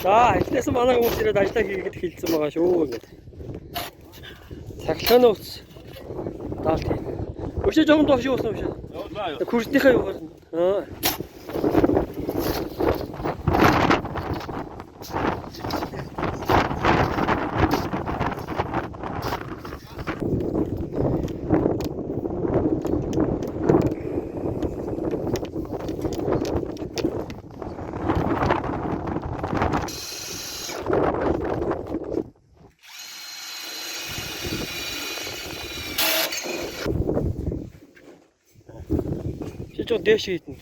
За эхнээс манай хүмүүс ирээд ажиллаа хийгээд хэлсэн байгаа шүү гэдэг. Цахилгааны утас даалт хий. Өшөө жоохон доош юу болсон юм шиг. Күрснийхээ юу болно. Аа. Чи дээш хийдэн.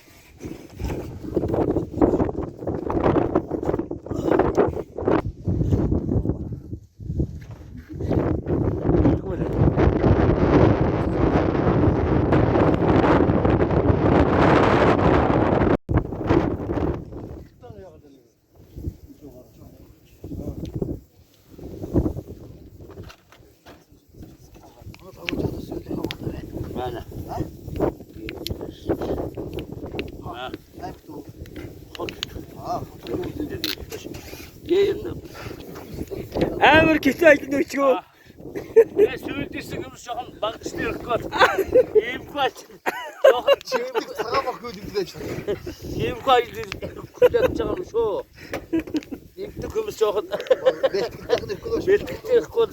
Амар китэ ажил нүчгөө. Я сүйдсэн юм жоохон багчтай ирэх гээд. Ийм гооч. Жоохон чимдэг цагаан бах хөл үлдээж. ийм гооч хүлээж байгаа юм шүү. Иймдэг юм жоохон бэлтгэж ирэхгүй.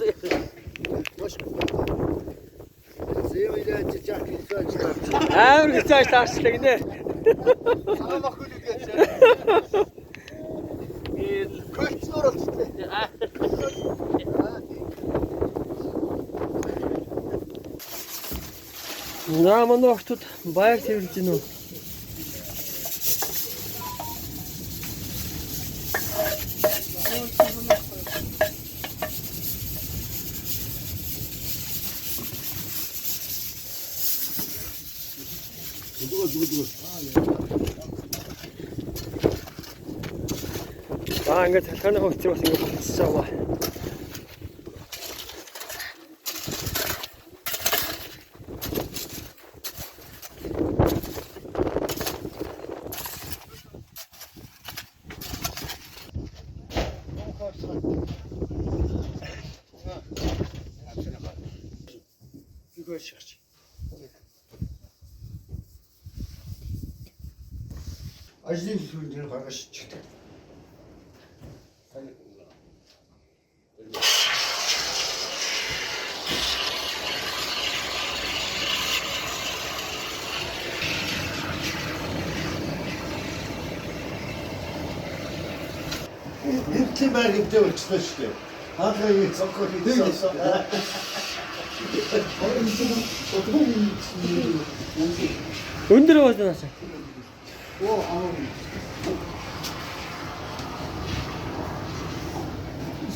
Зэвэлэж чак хийж байгаа. Амар китэ ажил таарчлаа гинэ. Цагаан бах хөл үлдээж. Ийм Көлцнөр болчихлоо. Манай охтууд баяр цэвэрлж гинөө. Ингээд цалхааны хөвцөр бас ингээд болчихж байгаа. Ажлын сүлжээр гаргаж чигтэй. Хэмтэн байр хэмтэн болчихлоо шүү дээ. Хаалгын цонхоор хийсэн. Өндөр болноос. Оо аа.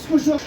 Скушо.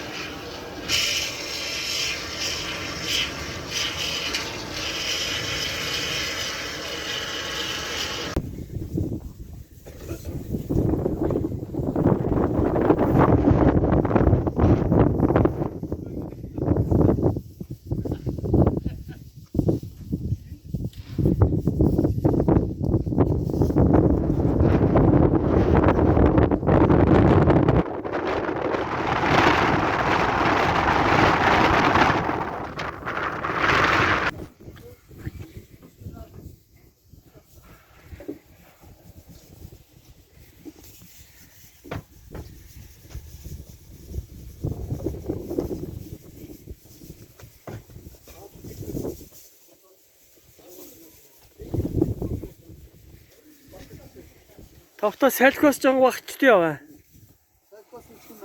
Тавта салхиос жон багчтай яваа.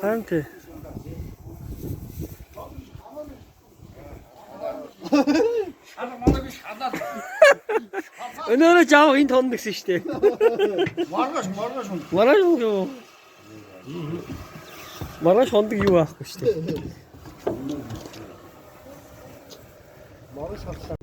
Харин тий. Өнөөрөө жаа энэ тон гэсэн штэ. Маргаш. Маргааш юу? Маргааш хондог юу аахгүй штэ. Маргаш хатсан.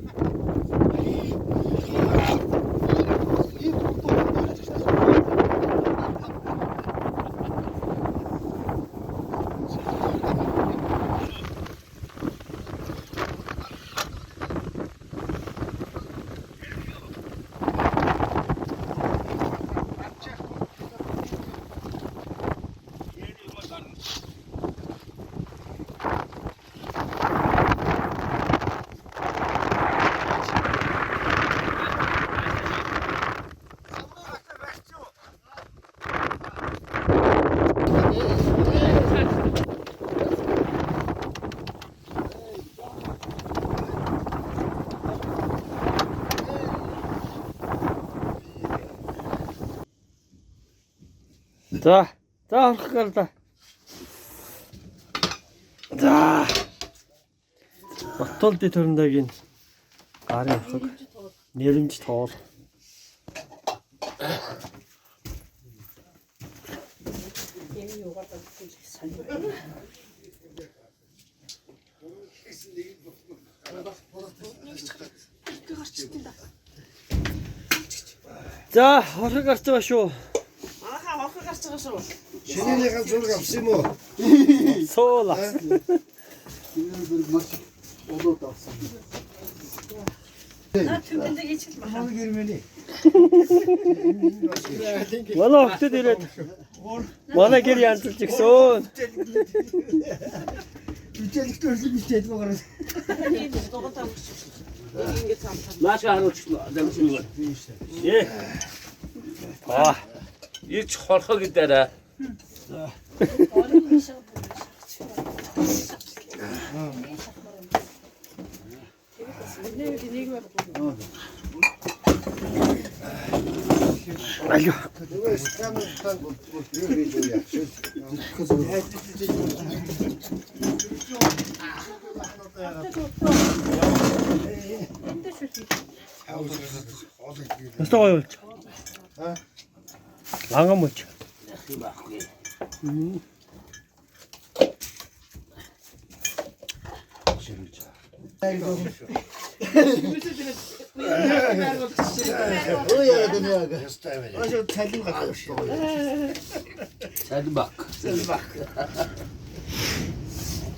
За орох гарлаа. За. Батулд төрөндөгийн гарын урхаг нэрэмж тоол. За орох гарч байгаа шүү. Манайхаа орох гарч байгаа шүү. Шинэний ганц зураг авсан юм уу? Суула. Наа түмэндээ хийчихэл баха. Манай охтод ирээд манай гэр янзлж гисэн. Үчээлэгт өрсөж бичээд байгаа. Энэ дугуйтаа өгч. Ингээд цаамтаа. Наашаа харуулчих дамжгүй. Ирч хорхоо гэдээрээ. Алё. Өстөө гоё болж. Лангам болж. Садбак.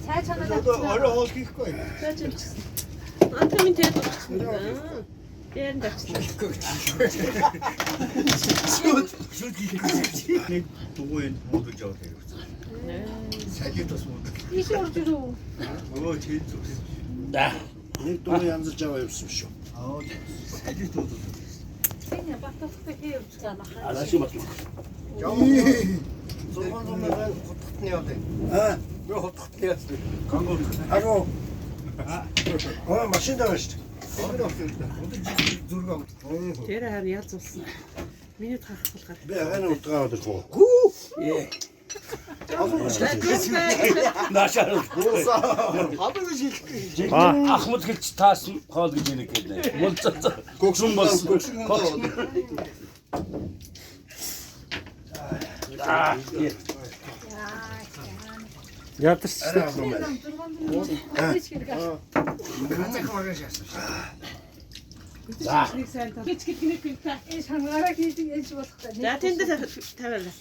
Цай чанаа Орой хоол хийхгүй. антамин тэгээд өгсөн. Бэрэн тавьсан. Нэг дугуй энэ модулж явах хэрэгтэй. Салид бас модулж. Иш орж ирүү. Өө тийм зүг. Да. Нэг дугуй янзлж аваа явсан шүү. Салид модулж. Энэ баттай хийвч таамаха. Араши бат. Зургаан зурмаар хотготны явдаг. Би хотготны яасан. Гангууд. Агуу. Машин даваа шүү. Зургаан. Тэр хар ялз болсон. Миний тарах болгоо. Би хань утгаа аваад ирэх үү? Наашаа. Хадаа шилдэг. Ахмад гэлч таасан хоол гэж нэг гэдэг. Мулцаа. Гөгшин болсон. Ядарч. Хич нэг энэ шангаараа хийдэг яаж болох вэ? За тэнд тавиалаа.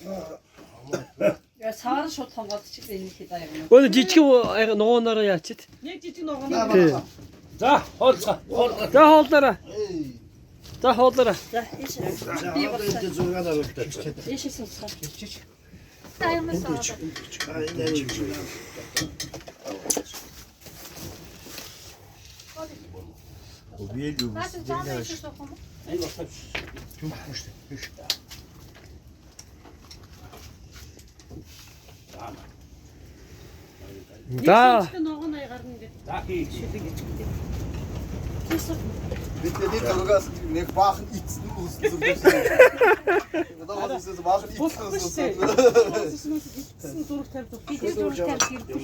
Яа саар шууд хонгоодчих энэ хэд аяа. Өө жижиг нуунаараа яачид. Нэг жижиг ногоон. За, хоолцоо. За хооллоораа. За хооллоораа. За ийш. Би энэ зургаан аваад Ийш сонсоо. Таймас аа. Убедил. Энэ бас. За. Ногоон аяа гарна гэдэг. За хийж. Бид нэг зургаас нэг баахан ицсэн үүсэн зургаас. Одоо бас баахан ицсэн үүсэн. Зураг тавьдаг. Би зураг тавьдаг.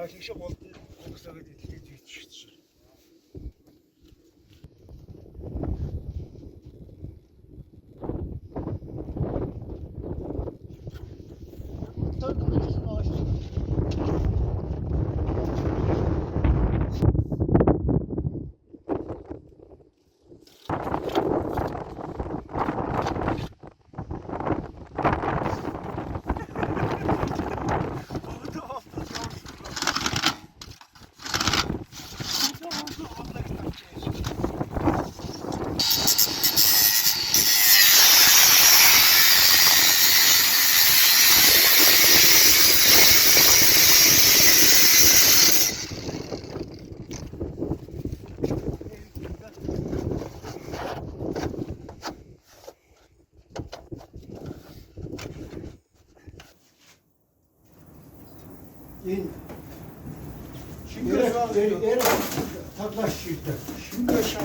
Ашигш болд хогсоод идэлж биччихсэн. Энэ шинээр таглаш шийдэ. Шинээр шаа.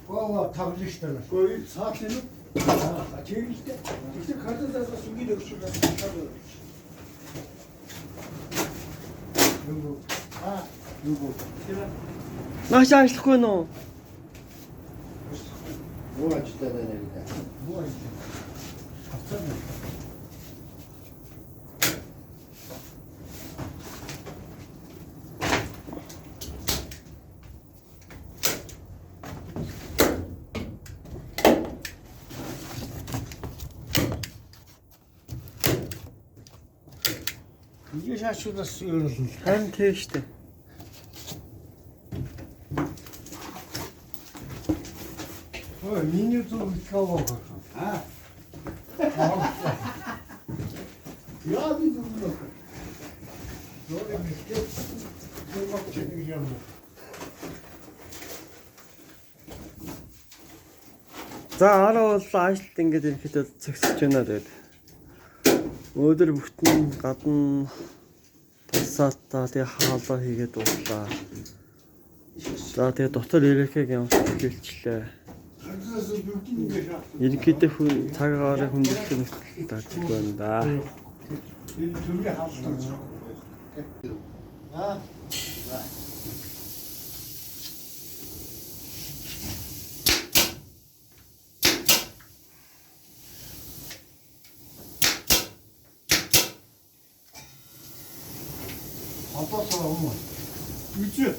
Гоо таглаш тань. Гоо цааш нь. Чиглэлтэй. Тэр хатаас сүнгийн өгч байгаа. Юу? Юу? Маш ажиллахгүй нөө. Муу ажтай байна гэдэг. Муу ажтай. Хацаа. 이게 샷수다 쓰여는 Харин тийм штэ. минуту кого а я не думаю 너네 밑에 막 챙기잖아 За араа бол ажилт ингээд ирэхэд цогсож байна тэгээд. Өдөр бүтэн гадна тасаатаа тэгээ хаалаа хийгээд дуулаа. За тэгээ дотор ирэхийг явуулж гэлчлээ. Ерөнхийдөө цаг агаараа хүндэрлэх нөхцөл таадаг байна да. 아빠처럼 엄마. 그치?